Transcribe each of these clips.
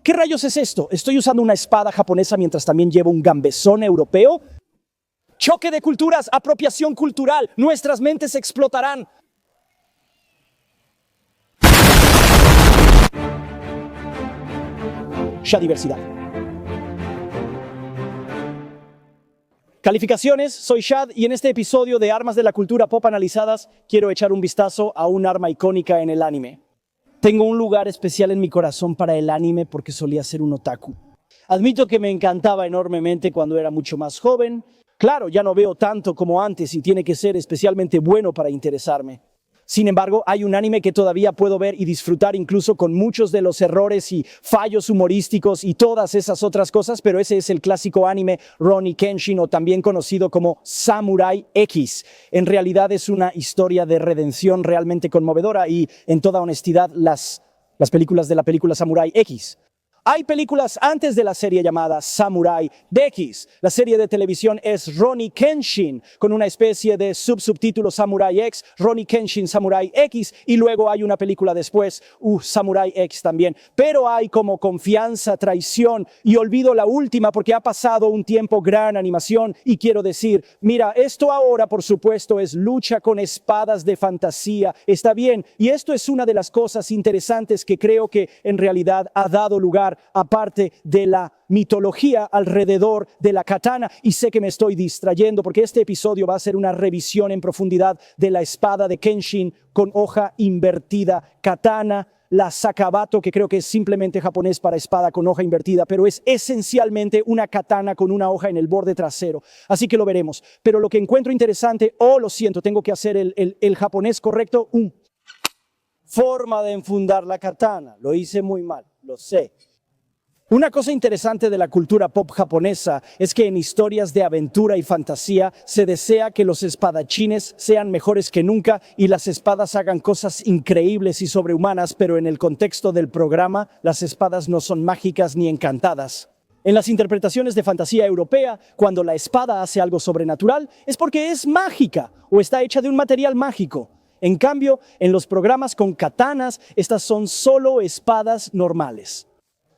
¿Qué rayos es esto? ¿Estoy usando una espada japonesa mientras también llevo un gambesón europeo? Choque de culturas, apropiación cultural, nuestras mentes explotarán. Shad-diversidad. Calificaciones, soy Shad y en este episodio de Armas de la Cultura Pop Analizadas quiero echar un vistazo a un arma icónica en el anime. Tengo un lugar especial en mi corazón para el anime porque solía ser un otaku. Admito que me encantaba enormemente cuando era mucho más joven. Claro, ya no veo tanto como antes y tiene que ser especialmente bueno para interesarme. Sin embargo, hay un anime que todavía puedo ver y disfrutar incluso con muchos de los errores y fallos humorísticos y todas esas otras cosas, pero ese es el clásico anime Rurouni Kenshin, o también conocido como Samurai X. En realidad es una historia de redención realmente conmovedora y, en toda honestidad, las películas de la película Samurai X. Hay películas antes de la serie llamada Samurai X. La serie de televisión es Rurouni Kenshin, con una especie de subtítulo Samurai X, Rurouni Kenshin Samurai X, y luego hay una película después, Samurai X también. Pero hay como confianza, traición, y olvido la última porque ha pasado un tiempo, gran animación, y quiero decir, mira, esto ahora por supuesto es lucha con espadas de fantasía, está bien, y esto es una de las cosas interesantes que creo que en realidad ha dado lugar aparte de la mitología alrededor de la katana, y sé que me estoy distrayendo porque este episodio va a ser una revisión en profundidad de la espada de Kenshin con hoja invertida, katana, la sakabato, que creo que es simplemente japonés para espada con hoja invertida, pero es esencialmente una katana con una hoja en el borde trasero, así que lo veremos. Pero lo que encuentro interesante, lo siento, tengo que hacer el japonés correcto, forma de enfundar la katana, lo hice muy mal, lo sé. Una cosa interesante de la cultura pop japonesa es que en historias de aventura y fantasía se desea que los espadachines sean mejores que nunca y las espadas hagan cosas increíbles y sobrehumanas, pero en el contexto del programa, las espadas no son mágicas ni encantadas. En las interpretaciones de fantasía europea, cuando la espada hace algo sobrenatural, es porque es mágica o está hecha de un material mágico. En cambio, en los programas con katanas, estas son solo espadas normales.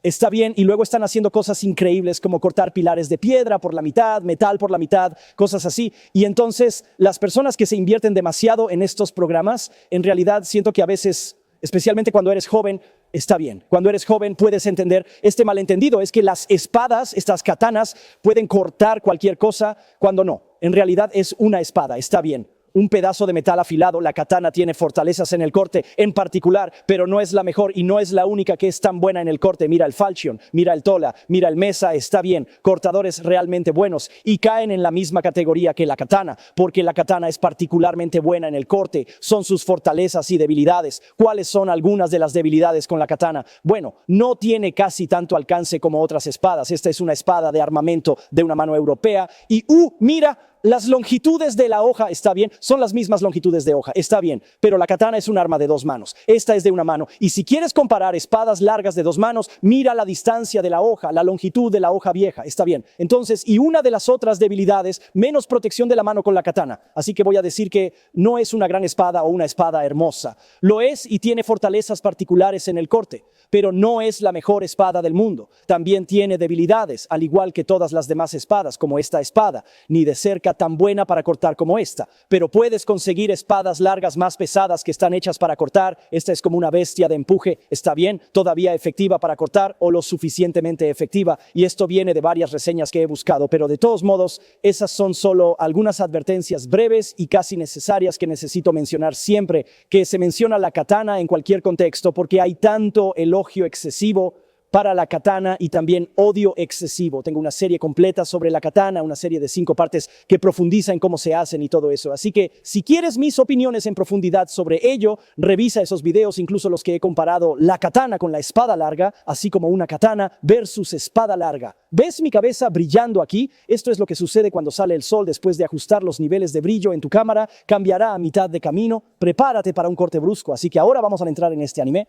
Está bien, y luego están haciendo cosas increíbles como cortar pilares de piedra por la mitad, metal por la mitad, cosas así. Y entonces las personas que se invierten demasiado en estos programas, en realidad siento que a veces, especialmente cuando eres joven, está bien. Cuando eres joven puedes entender este malentendido, es que las espadas, estas katanas, pueden cortar cualquier cosa cuando no. En realidad es una espada, está bien. Un pedazo de metal afilado, la katana tiene fortalezas en el corte en particular, pero no es la mejor y no es la única que es tan buena en el corte. Mira el falchion, mira el tola, mira el mesa, está bien, cortadores realmente buenos y caen en la misma categoría que la katana, porque la katana es particularmente buena en el corte, son sus fortalezas y debilidades. ¿Cuáles son algunas de las debilidades con la katana? Bueno, no tiene casi tanto alcance como otras espadas. Esta es una espada de armamento de una mano europea y, mira, las longitudes de la hoja, está bien, son las mismas longitudes de hoja, está bien, pero la katana es un arma de dos manos, esta es de una mano, y si quieres comparar espadas largas de dos manos, mira la distancia de la hoja, la longitud de la hoja vieja, está bien. Entonces, y una de las otras debilidades, menos protección de la mano con la katana, así que voy a decir que no es una gran espada o una espada hermosa, lo es y tiene fortalezas particulares en el corte, pero no es la mejor espada del mundo, también tiene debilidades, al igual que todas las demás espadas, como esta espada, ni de cerca tan buena para cortar como esta, pero puedes conseguir espadas largas más pesadas que están hechas para cortar. Esta es como una bestia de empuje, está bien, todavía efectiva para cortar o lo suficientemente efectiva, y esto viene de varias reseñas que he buscado, pero de todos modos, esas son solo algunas advertencias breves y casi necesarias que necesito mencionar siempre que se menciona la katana en cualquier contexto, porque hay tanto elogio excesivo para la katana y también odio excesivo. Tengo una serie completa sobre la katana, una serie de 5 partes que profundiza en cómo se hacen y todo eso. Así que si quieres mis opiniones en profundidad sobre ello, revisa esos videos, incluso los que he comparado la katana con la espada larga, así como una katana versus espada larga. ¿Ves mi cabeza brillando aquí? Esto es lo que sucede cuando sale el sol después de ajustar los niveles de brillo en tu cámara. Cambiará a mitad de camino. Prepárate para un corte brusco. Así que ahora vamos a entrar en este anime.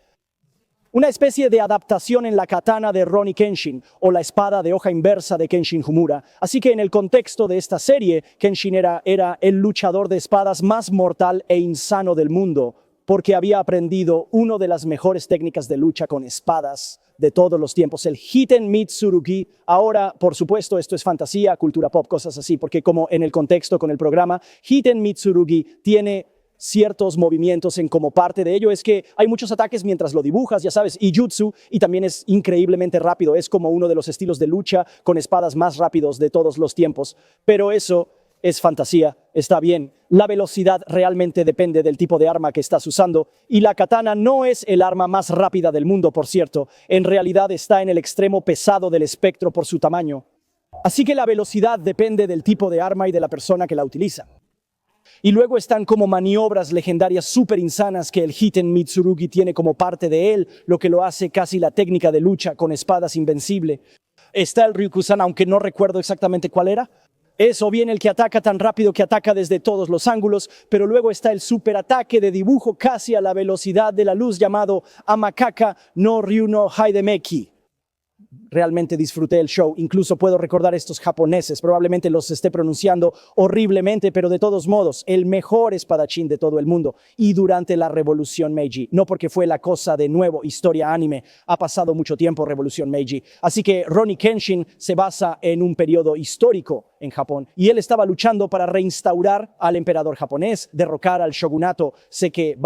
Una especie de adaptación en la katana de Rurouni Kenshin, o la espada de hoja inversa de Kenshin Himura. Así que en el contexto de esta serie, Kenshin era el luchador de espadas más mortal e insano del mundo, porque había aprendido una de las mejores técnicas de lucha con espadas de todos los tiempos, el Hiten Mitsurugi. Ahora, por supuesto, esto es fantasía, cultura pop, cosas así, porque como en el contexto con el programa, Hiten Mitsurugi tiene ciertos movimientos en como parte de ello es que hay muchos ataques mientras lo dibujas, ya sabes, y jutsu, y también es increíblemente rápido, es como uno de los estilos de lucha con espadas más rápidos de todos los tiempos, pero eso es fantasía, está bien. La velocidad realmente depende del tipo de arma que estás usando, y la katana no es el arma más rápida del mundo, por cierto, en realidad está en el extremo pesado del espectro por su tamaño. Así que la velocidad depende del tipo de arma y de la persona que la utiliza. Y luego están como maniobras legendarias súper insanas que el Hiten Mitsurugi tiene como parte de él, lo que lo hace casi la técnica de lucha con espadas invencible. Está el Ryukusan, aunque no recuerdo exactamente cuál era. Es o bien el que ataca tan rápido que ataca desde todos los ángulos, pero luego está el superataque de dibujo casi a la velocidad de la luz llamado Amakaka no Ryu no Haidemeki. Realmente disfruté el show, incluso puedo recordar estos japoneses, probablemente los esté pronunciando horriblemente, pero de todos modos, el mejor espadachín de todo el mundo, y durante la Revolución Meiji, no porque fue la cosa de nuevo, historia anime, ha pasado mucho tiempo Revolución Meiji, así que Rurouni Kenshin se basa en un periodo histórico en Japón, y él estaba luchando para reinstaurar al emperador japonés, derrocar al shogunato. Sé que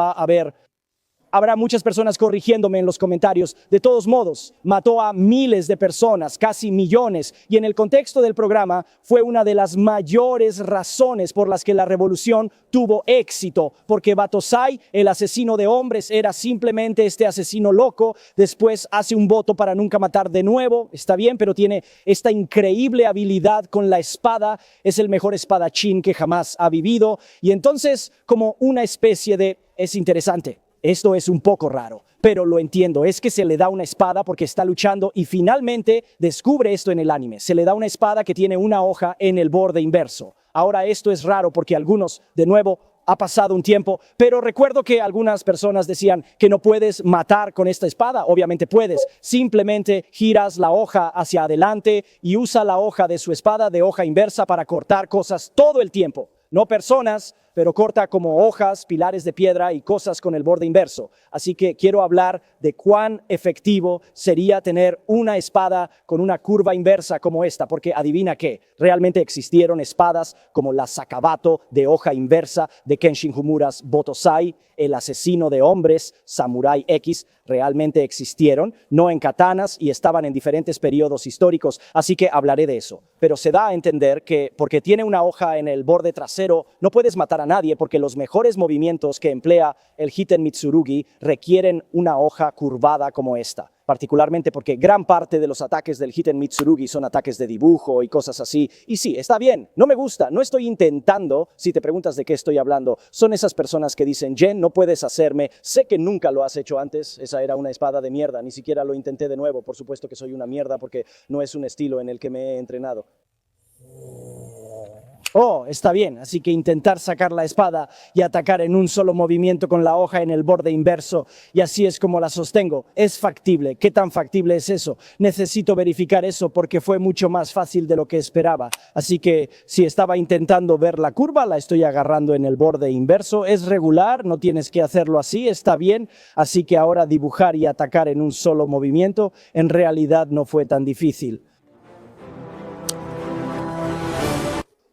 habrá muchas personas corrigiéndome en los comentarios. De todos modos, mató a miles de personas, casi millones, y en el contexto del programa fue una de las mayores razones por las que la revolución tuvo éxito, porque Batosai, el asesino de hombres, era simplemente este asesino loco, después hace un voto para nunca matar de nuevo, está bien, pero tiene esta increíble habilidad con la espada, es el mejor espadachín que jamás ha vivido, y entonces como una especie de, es interesante. Esto es un poco raro, pero lo entiendo. Es que se le da una espada porque está luchando y finalmente descubre esto en el anime. Se le da una espada que tiene una hoja en el borde inverso. Ahora esto es raro porque algunos, de nuevo, ha pasado un tiempo, pero recuerdo que algunas personas decían que no puedes matar con esta espada. Obviamente puedes. Simplemente giras la hoja hacia adelante y usa la hoja de su espada de hoja inversa para cortar cosas todo el tiempo. No personas, pero corta como hojas, pilares de piedra y cosas con el borde inverso. Así que quiero hablar de cuán efectivo sería tener una espada con una curva inversa como esta, porque adivina qué, realmente existieron espadas como la Sakabato de hoja inversa de Kenshin Himura's Batosai, el asesino de hombres, Samurai X, realmente existieron, no en katanas y estaban en diferentes periodos históricos, así que hablaré de eso. Pero se da a entender que porque tiene una hoja en el borde trasero, no puedes matar a nadie porque los mejores movimientos que emplea el Hiten Mitsurugi requieren una hoja curvada como esta. Particularmente porque gran parte de los ataques del Hiten Mitsurugi son ataques de dibujo y cosas así. Y sí, está bien, no me gusta, no estoy intentando, si te preguntas de qué estoy hablando, son esas personas que dicen, Jen, no puedes hacerme, sé que nunca lo has hecho antes, esa era una espada de mierda, ni siquiera lo intenté de nuevo, por supuesto que soy una mierda porque no es un estilo en el que me he entrenado. Oh, está bien, así que intentar sacar la espada y atacar en un solo movimiento con la hoja en el borde inverso, y así es como la sostengo. Es factible. ¿Qué tan factible es eso? Necesito verificar eso porque fue mucho más fácil de lo que esperaba. Así que si estaba intentando ver la curva, la estoy agarrando en el borde inverso. Es regular, no tienes que hacerlo así, está bien. Así que ahora dibujar y atacar en un solo movimiento en realidad no fue tan difícil.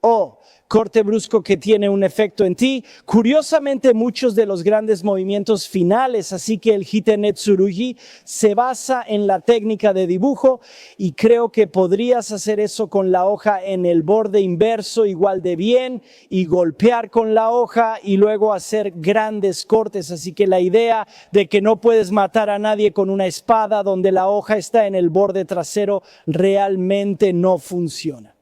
Oh, corte brusco que tiene un efecto en ti. Curiosamente, muchos de los grandes movimientos finales, así que el Hiten Mitsurugi se basa en la técnica de dibujo y creo que podrías hacer eso con la hoja en el borde inverso igual de bien y golpear con la hoja y luego hacer grandes cortes. Así que la idea de que no puedes matar a nadie con una espada donde la hoja está en el borde trasero realmente no funciona.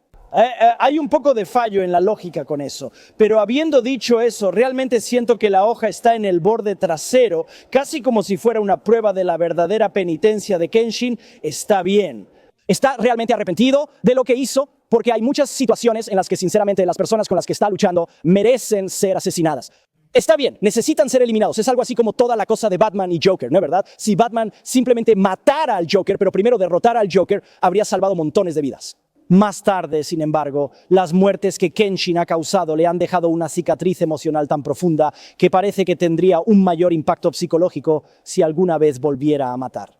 Hay un poco de fallo en la lógica con eso, pero habiendo dicho eso, realmente siento que la hoja está en el borde trasero, casi como si fuera una prueba de la verdadera penitencia de Kenshin. Está bien. Está realmente arrepentido de lo que hizo, porque hay muchas situaciones en las que sinceramente las personas con las que está luchando merecen ser asesinadas. Está bien, necesitan ser eliminados. Es algo así como toda la cosa de Batman y Joker, ¿no es verdad? Si Batman simplemente matara al Joker, pero primero derrotara al Joker, habría salvado montones de vidas. Más tarde, sin embargo, las muertes que Kenshin ha causado le han dejado una cicatriz emocional tan profunda que parece que tendría un mayor impacto psicológico si alguna vez volviera a matar.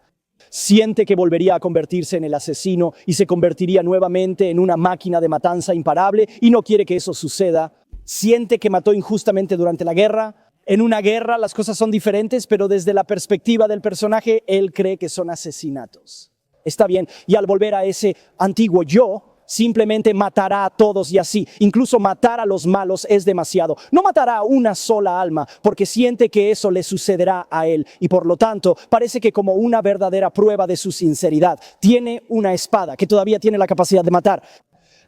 Siente que volvería a convertirse en el asesino y se convertiría nuevamente en una máquina de matanza imparable y no quiere que eso suceda. Siente que mató injustamente durante la guerra. En una guerra las cosas son diferentes, pero desde la perspectiva del personaje, él cree que son asesinatos. Está bien, y al volver a ese antiguo yo, simplemente matará a todos y así. Incluso matar a los malos es demasiado. No matará a una sola alma porque siente que eso le sucederá a él y por lo tanto parece que como una verdadera prueba de su sinceridad tiene una espada que todavía tiene la capacidad de matar.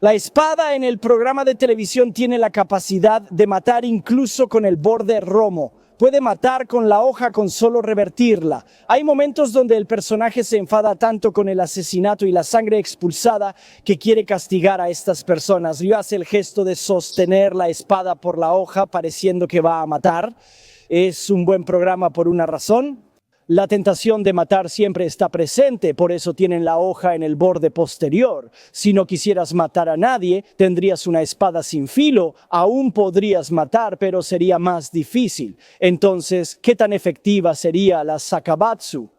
La espada en el programa de televisión tiene la capacidad de matar incluso con el borde romo. Puede matar con la hoja con solo revertirla. Hay momentos donde el personaje se enfada tanto con el asesinato y la sangre expulsada que quiere castigar a estas personas. Y hace el gesto de sostener la espada por la hoja pareciendo que va a matar. Es un buen programa por una razón. La tentación de matar siempre está presente, por eso tienen la hoja en el borde posterior. Si no quisieras matar a nadie, tendrías una espada sin filo. Aún podrías matar, pero sería más difícil. Entonces, ¿qué tan efectiva sería la Sakabatsu?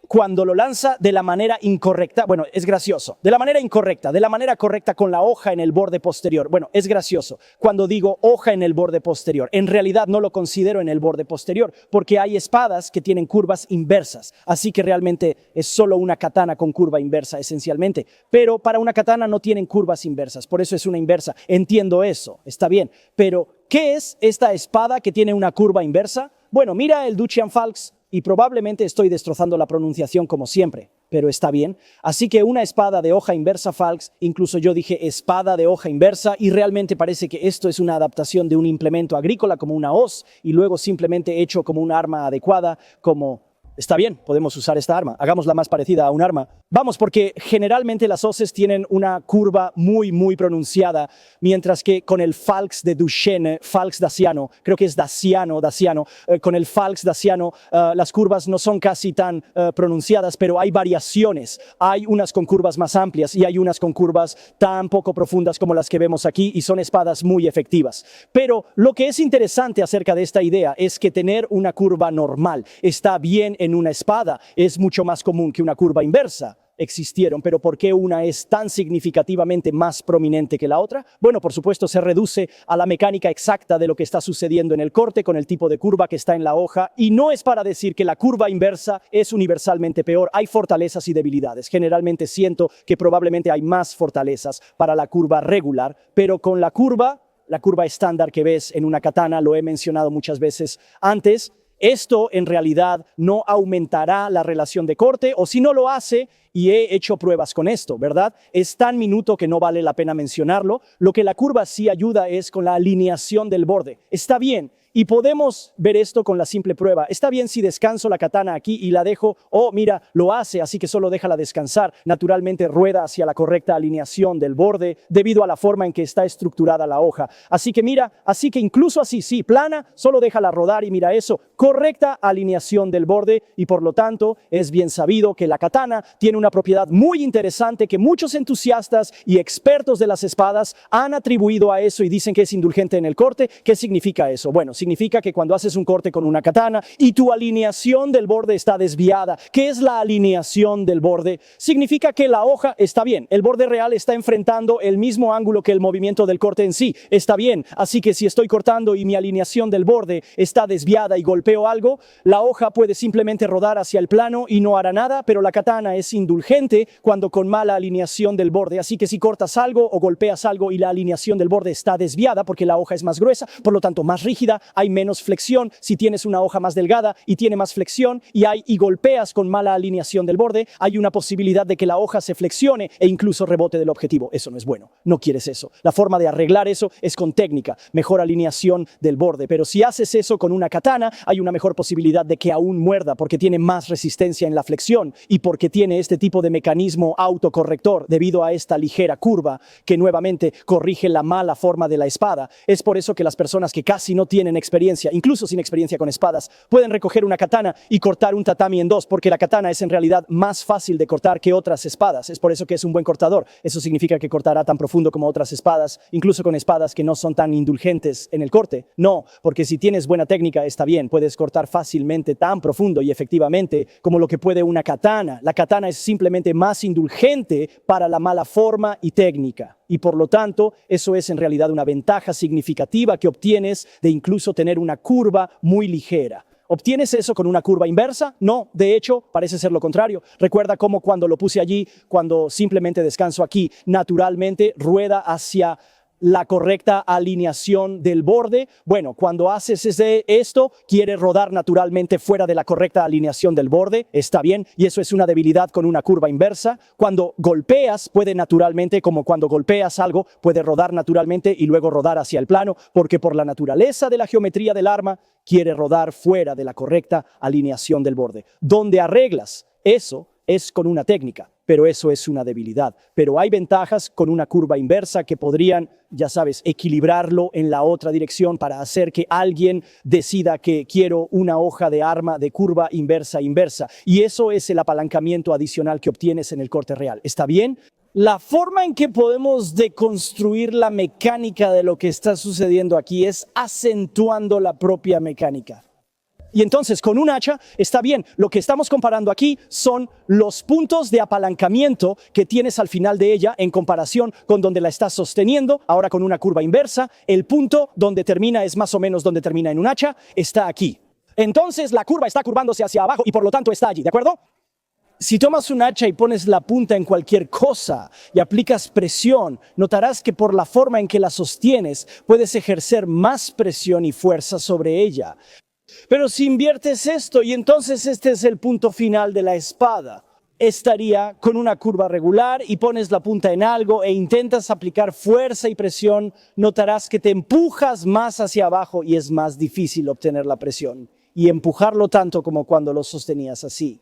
Cuando lo lanza de la manera incorrecta, bueno, es gracioso. De la manera incorrecta, de la manera correcta con la hoja en el borde posterior. Bueno, es gracioso. Cuando digo hoja en el borde posterior, en realidad no lo considero en el borde posterior, porque hay espadas que tienen curvas inversas. Así que realmente es solo una katana con curva inversa, esencialmente. Pero para una katana no tienen curvas inversas, por eso es una inversa. Entiendo eso, está bien. Pero, ¿qué es esta espada que tiene una curva inversa? Bueno, mira el Duchian Falx. Y probablemente estoy destrozando la pronunciación como siempre, pero está bien. Así que una espada de hoja inversa Falx, incluso yo dije espada de hoja inversa y realmente parece que esto es una adaptación de un implemento agrícola como una hoz y luego simplemente hecho como un arma adecuada, como... Está bien, podemos usar esta arma, hagámosla más parecida a un arma. Vamos, porque generalmente las hoces tienen una curva muy pronunciada, mientras que con el Falx de Duchenne, Falx daciano, creo que es daciano, con el Falx daciano las curvas no son casi tan pronunciadas, pero hay variaciones. Hay unas con curvas más amplias y hay unas con curvas tan poco profundas como las que vemos aquí y son espadas muy efectivas. Pero lo que es interesante acerca de esta idea es que tener una curva normal está bien en una espada, es mucho más común que una curva inversa. Existieron, pero ¿por qué una es tan significativamente más prominente que la otra? Bueno, por supuesto, se reduce a la mecánica exacta de lo que está sucediendo en el corte con el tipo de curva que está en la hoja, y no es para decir que la curva inversa es universalmente peor. Hay fortalezas y debilidades. Generalmente siento que probablemente hay más fortalezas para la curva regular, pero con la curva estándar que ves en una katana, lo he mencionado muchas veces antes, esto en realidad no aumentará la relación de corte, o si no lo hace, y he hecho pruebas con esto, ¿verdad? Es tan minuto que no vale la pena mencionarlo. Lo que la curva sí ayuda es con la alineación del borde. Está bien, y podemos ver esto con la simple prueba. Está bien si descanso la katana aquí y la dejo, mira, lo hace, así que solo déjala descansar. Naturalmente rueda hacia la correcta alineación del borde debido a la forma en que está estructurada la hoja. Así que mira, así que incluso así, sí, plana, solo déjala rodar y mira eso, correcta alineación del borde y por lo tanto es bien sabido que la katana tiene una propiedad muy interesante que muchos entusiastas y expertos de las espadas han atribuido a eso y dicen que es indulgente en el corte. ¿Qué significa eso? Bueno, significa que cuando haces un corte con una katana y tu alineación del borde está desviada. ¿Qué es la alineación del borde? Significa que la hoja está bien, el borde real está enfrentando el mismo ángulo que el movimiento del corte en sí, está bien. Así que si estoy cortando y mi alineación del borde está desviada y golpeo algo, la hoja puede simplemente rodar hacia el plano y no hará nada, pero la katana es indulgente cuando con mala alineación del borde. Así que si cortas algo o golpeas algo y la alineación del borde está desviada porque la hoja es más gruesa, por lo tanto más rígida, hay menos flexión. Si tienes una hoja más delgada y tiene más flexión y golpeas con mala alineación del borde, hay una posibilidad de que la hoja se flexione e incluso rebote del objetivo. Eso no es bueno, no quieres eso. La forma de arreglar eso es con técnica, mejor alineación del borde, pero si haces eso con una katana, hay una mejor posibilidad de que aún muerda porque tiene más resistencia en la flexión y porque tiene este tipo de mecanismo autocorrector debido a esta ligera curva que nuevamente corrige la mala forma de la espada. Es por eso que las personas que casi no tienen experiencia, incluso sin experiencia con espadas, pueden recoger una katana y cortar un tatami en dos, porque la katana es en realidad más fácil de cortar que otras espadas. Es por eso que es un buen cortador. Eso significa que cortará tan profundo como otras espadas, incluso con espadas que no son tan indulgentes en el corte. No, porque si tienes buena técnica está bien, puedes cortar fácilmente tan profundo y efectivamente como lo que puede una katana. La katana es simplemente más indulgente para la mala forma y técnica. Y por lo tanto, eso es en realidad una ventaja significativa que obtienes de incluso tener una curva muy ligera. ¿Obtienes eso con una curva inversa? No, de hecho, parece ser lo contrario. Recuerda cómo cuando lo puse allí, cuando simplemente descanso aquí, naturalmente rueda hacia la correcta alineación del borde. Bueno, cuando haces esto, quiere rodar naturalmente fuera de la correcta alineación del borde. Está bien, y eso es una debilidad con una curva inversa. Cuando golpeas, puede naturalmente, como cuando golpeas algo, puede rodar naturalmente y luego rodar hacia el plano, porque por la naturaleza de la geometría del arma, quiere rodar fuera de la correcta alineación del borde. Donde arreglas eso es con una técnica, pero eso es una debilidad. Pero hay ventajas con una curva inversa que podrían, ya sabes, equilibrarlo en la otra dirección para hacer que alguien decida que quiero una hoja de arma de curva inversa. Y eso es el apalancamiento adicional que obtienes en el corte real. ¿Está bien? La forma en que podemos deconstruir la mecánica de lo que está sucediendo aquí es acentuando la propia mecánica. Y entonces con un hacha está bien, lo que estamos comparando aquí son los puntos de apalancamiento que tienes al final de ella en comparación con donde la estás sosteniendo. Ahora con una curva inversa, el punto donde termina es más o menos donde termina en un hacha, está aquí. Entonces la curva está curvándose hacia abajo y por lo tanto está allí, ¿de acuerdo? Si tomas un hacha y pones la punta en cualquier cosa y aplicas presión, notarás que por la forma en que la sostienes, puedes ejercer más presión y fuerza sobre ella. Pero si inviertes esto, y entonces este es el punto final de la espada, estaría con una curva regular y pones la punta en algo e intentas aplicar fuerza y presión, notarás que te empujas más hacia abajo y es más difícil obtener la presión y empujarlo tanto como cuando lo sostenías así.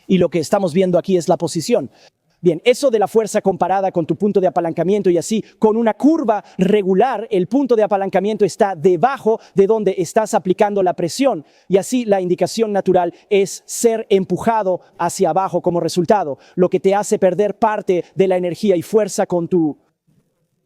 Y lo que estamos viendo aquí es la posición. Bien, eso de la fuerza comparada con tu punto de apalancamiento y así, con una curva regular, el punto de apalancamiento está debajo de donde estás aplicando la presión. Y así la indicación natural es ser empujado hacia abajo como resultado, lo que te hace perder parte de la energía y fuerza con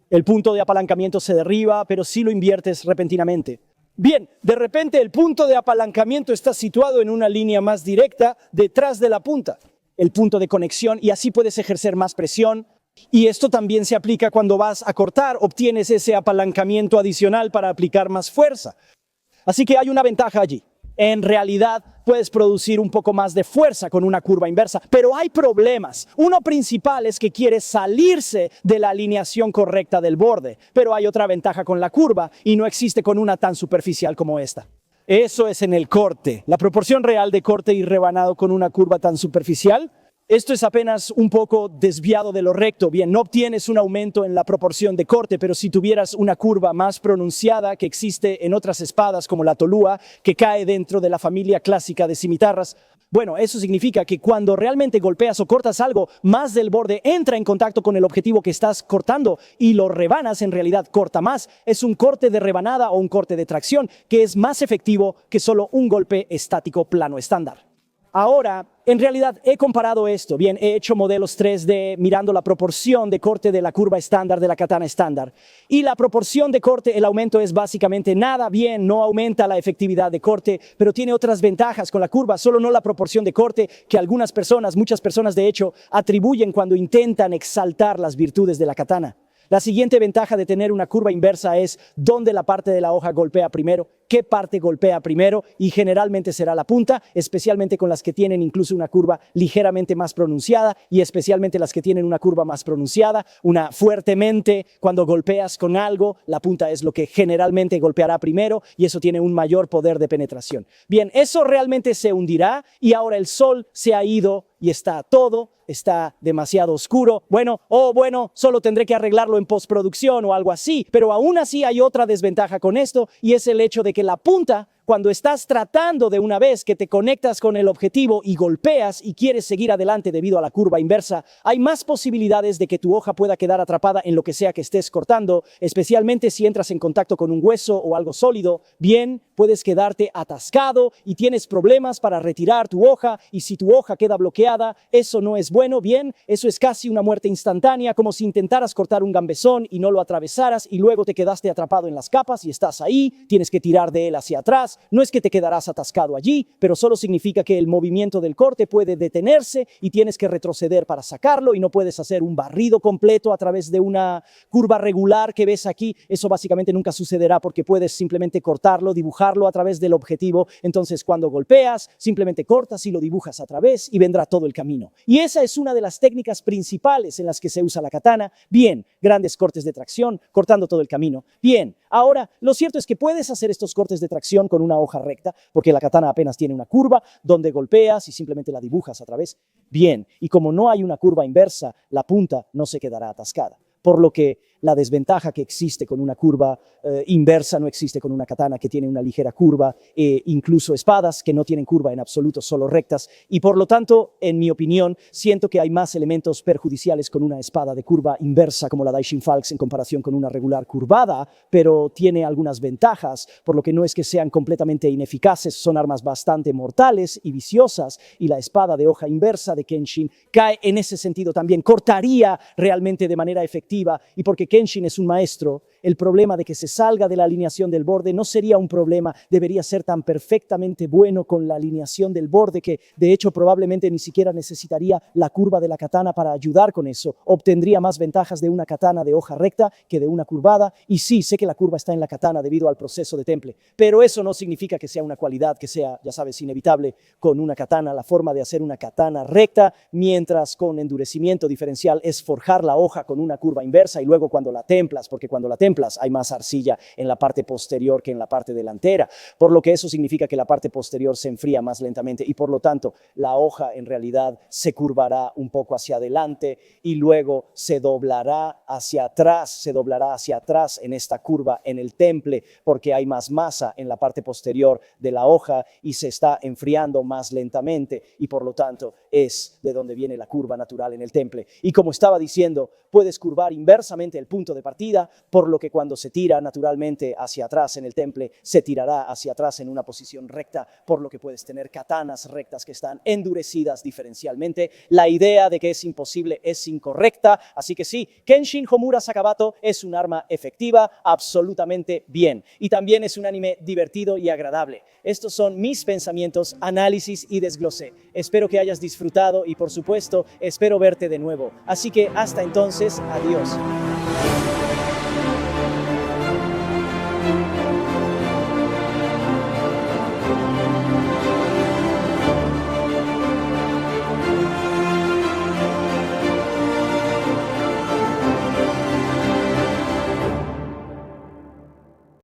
el punto de apalancamiento se derriba, pero sí lo inviertes repentinamente. Bien, de repente el punto de apalancamiento está situado en una línea más directa detrás de la punta. El punto de conexión y así puedes ejercer más presión. Y esto también se aplica cuando vas a cortar, obtienes ese apalancamiento adicional para aplicar más fuerza. Así que hay una ventaja allí. En realidad puedes producir un poco más de fuerza con una curva inversa, pero hay problemas. Uno principal es que quieres salirse de la alineación correcta del borde, pero hay otra ventaja con la curva y no existe con una tan superficial como esta. Eso es en el corte. La proporción real de corte y rebanado con una curva tan superficial, esto es apenas un poco desviado de lo recto. Bien, no obtienes un aumento en la proporción de corte, pero si tuvieras una curva más pronunciada que existe en otras espadas como la tolúa, que cae dentro de la familia clásica de cimitarras, bueno, eso significa que cuando realmente golpeas o cortas algo, más del borde entra en contacto con el objetivo que estás cortando y lo rebanas, en realidad corta más. Es un corte de rebanada o un corte de tracción que es más efectivo que solo un golpe estático plano estándar. Ahora, en realidad he comparado esto. Bien, he hecho modelos 3D mirando la proporción de corte de la curva estándar de la katana estándar. Y la proporción de corte, el aumento es básicamente nada. Bien, no aumenta la efectividad de corte, pero tiene otras ventajas con la curva, solo no la proporción de corte que algunas personas, muchas personas de hecho, atribuyen cuando intentan exaltar las virtudes de la katana. La siguiente ventaja de tener una curva inversa es dónde la parte de la hoja golpea primero, qué parte golpea primero y generalmente será la punta, especialmente con las que tienen incluso una curva ligeramente más pronunciada y especialmente las que tienen una curva más pronunciada, una fuertemente cuando golpeas con algo, la punta es lo que generalmente golpeará primero y eso tiene un mayor poder de penetración. Bien, eso realmente se hundirá y ahora el sol se ha ido y está demasiado oscuro. Bueno, solo tendré que arreglarlo en postproducción o algo así, pero aún así hay otra desventaja con esto y es el hecho de que la punta Cuando estás tratando de una vez que te conectas con el objetivo y golpeas y quieres seguir adelante debido a la curva inversa, hay más posibilidades de que tu hoja pueda quedar atrapada en lo que sea que estés cortando, especialmente si entras en contacto con un hueso o algo sólido. Bien, puedes quedarte atascado y tienes problemas para retirar tu hoja, y si tu hoja queda bloqueada, eso no es bueno. Bien, eso es casi una muerte instantánea, como si intentaras cortar un gambesón y no lo atravesaras y luego te quedaste atrapado en las capas y estás ahí, tienes que tirar de él hacia atrás. No es que te quedarás atascado allí, pero solo significa que el movimiento del corte puede detenerse y tienes que retroceder para sacarlo, y no puedes hacer un barrido completo a través de una curva regular que ves aquí. Eso básicamente nunca sucederá porque puedes simplemente cortarlo, dibujarlo a través del objetivo. Entonces, cuando golpeas, simplemente cortas y lo dibujas a través y vendrá todo el camino. Y esa es una de las técnicas principales en las que se usa la katana. Bien, grandes cortes de tracción, cortando todo el camino. Bien, ahora, lo cierto es que puedes hacer estos cortes de tracción con una hoja recta, porque la katana apenas tiene una curva donde golpeas y simplemente la dibujas a través. Bien, y como no hay una curva inversa, la punta no se quedará atascada. Por lo que la desventaja que existe con una curva inversa no existe con una katana que tiene una ligera curva, incluso espadas que no tienen curva en absoluto, solo rectas. Y por lo tanto, en mi opinión, siento que hay más elementos perjudiciales con una espada de curva inversa como la Daishin Falx en comparación con una regular curvada, pero tiene algunas ventajas, por lo que no es que sean completamente ineficaces, son armas bastante mortales y viciosas, y la espada de hoja inversa de Kenshin cae en ese sentido también, cortaría realmente de manera efectiva, y porque Kenshin es un maestro, el problema de que se salga de la alineación del borde no sería un problema. Debería ser tan perfectamente bueno con la alineación del borde que, de hecho, probablemente ni siquiera necesitaría la curva de la katana para ayudar con eso. Obtendría más ventajas de una katana de hoja recta que de una curvada. Y sí, sé que la curva está en la katana debido al proceso de temple, pero eso no significa que sea una cualidad que sea, ya sabes, inevitable con una katana. La forma de hacer una katana recta, mientras con endurecimiento diferencial, es forjar la hoja con una curva inversa, y luego cuando la templas, porque cuando la templas hay más arcilla en la parte posterior que en la parte delantera, por lo que eso significa que la parte posterior se enfría más lentamente, y por lo tanto la hoja en realidad se curvará un poco hacia adelante y luego se doblará hacia atrás en esta curva en el temple, porque hay más masa en la parte posterior de la hoja y se está enfriando más lentamente, y por lo tanto es de donde viene la curva natural en el temple. Y como estaba diciendo, puedes curvar inversamente el punto de partida, por lo que cuando se tira naturalmente hacia atrás en el temple, se tirará hacia atrás en una posición recta, por lo que puedes tener katanas rectas que están endurecidas diferencialmente. La idea de que es imposible es incorrecta, así que sí, Kenshin Homura Sakabato es un arma efectiva, absolutamente bien. Y también es un anime divertido y agradable. Estos son mis pensamientos, análisis y desglose. Espero que hayas disfrutado y, por supuesto, espero verte de nuevo. Así que hasta entonces, adiós.